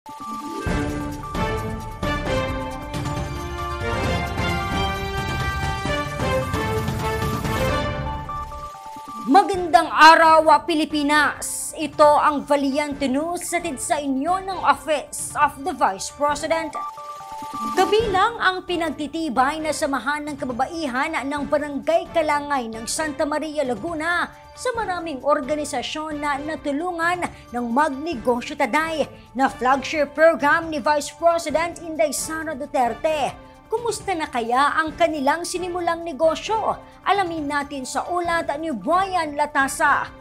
Magandang araw, Pilipinas! Ito ang Valiente News hatid sa inyo ng Office of the Vice President. Kabilang ang pinagtitibay na samahan ng kababaihan ng Barangay Kalangay ng Santa Maria, Laguna sa maraming organisasyon na natulungan ng Magnegosyo Taday na flagship program ni Vice President Inday Sara Duterte. Kumusta na kaya ang kanilang sinimulang negosyo? Alamin natin sa ulat ni Brian Latasa.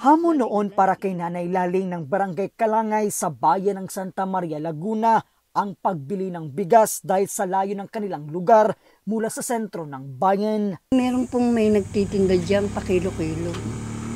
Hamon noon para kay Nanay Laling ng Barangay Kalangay sa bayan ng Santa Maria, Laguna ang pagbili ng bigas dahil sa layo ng kanilang lugar mula sa sentro ng bayan. Meron pong may nagtitinda dyan pa kilo-kilo.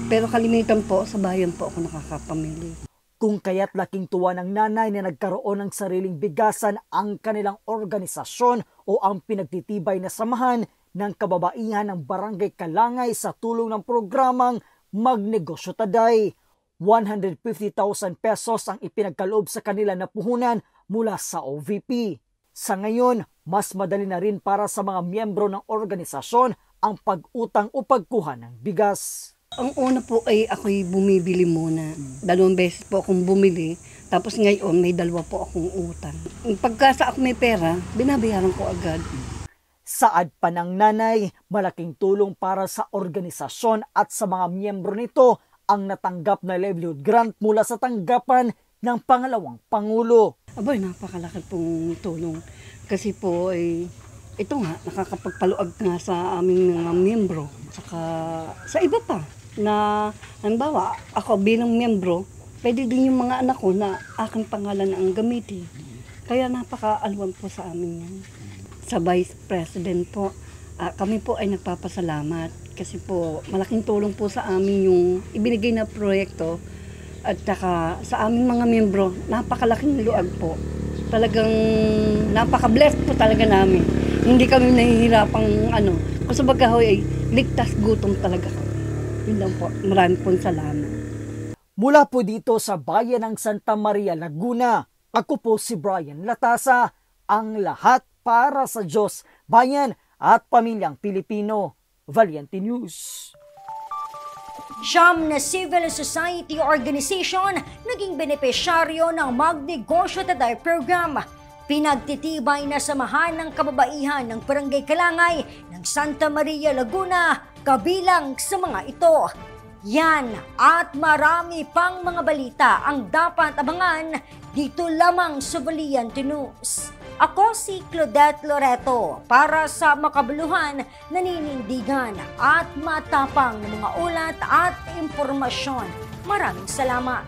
Pero kalimitan po sa bayan po ako nakakapamili. Kung kaya't laking tuwa ng nanay na nagkaroon ng sariling bigasan ang kanilang organisasyon o ang pinagtitibay na samahan ng kababaihan ng Barangay Kalangay sa tulong ng programang Magnegosyo Taday. 150,000 pesos ang ipinagkaloob sa kanila na puhunan mula sa OVP. Sa ngayon, mas madali na rin para sa mga miyembro ng organisasyon ang pag-utang o pagkuha ng bigas. Ang una po ay ako'y bumibili muna. 2 beses po akong bumili. Tapos ngayon may 2 po akong utang. Pagka ako may pera, binabayaran ko agad. Saad pa ng nanay, malaking tulong para sa organisasyon at sa mga miyembro nito ang natanggap na livelihood grant mula sa tanggapan ng pangalawang Pangulo. Abay, napakalaki pong tulong. Kasi po ay ito nga, nakakapagpaluag nga sa aming mga miyembro. Saka sa iba pa. Na, halimbawa, ako bilang miyembro, pwede din yung mga anak ko na aking pangalan ang gamitin. Kaya napaka-alwan po sa amin yan. Sa Vice President po, kami po ay nagpapasalamat kasi po malaking tulong po sa amin yung ibinigay na proyekto at saka sa aming mga miyembro, napakalaking luag po. Talagang napaka-blessed po talaga namin. Hindi kami nahihirapang kung sa bagahoy ay ligtas gutom talaga kami. Yun lang po. Marami pong salamat. Mula po dito sa bayan ng Santa Maria, Laguna, ako po si Brian Latasa, ang lahat para sa Diyos, bayan at pamilyang Pilipino. Valiente News. Siyam na civil society organization naging benepisyaryo ng Magnegosyo Taday program. Pinagtitibay na samahan ng kababaihan ng Barangay Kalangay ng Santa Maria, Laguna, kabilang sa mga ito. Yan at marami pang mga balita ang dapat abangan dito lamang sa Valiente News. Ako si Claudette Loreto para sa makabuluhan, naninindigan at matapang na mga ulat at impormasyon. Maraming salamat.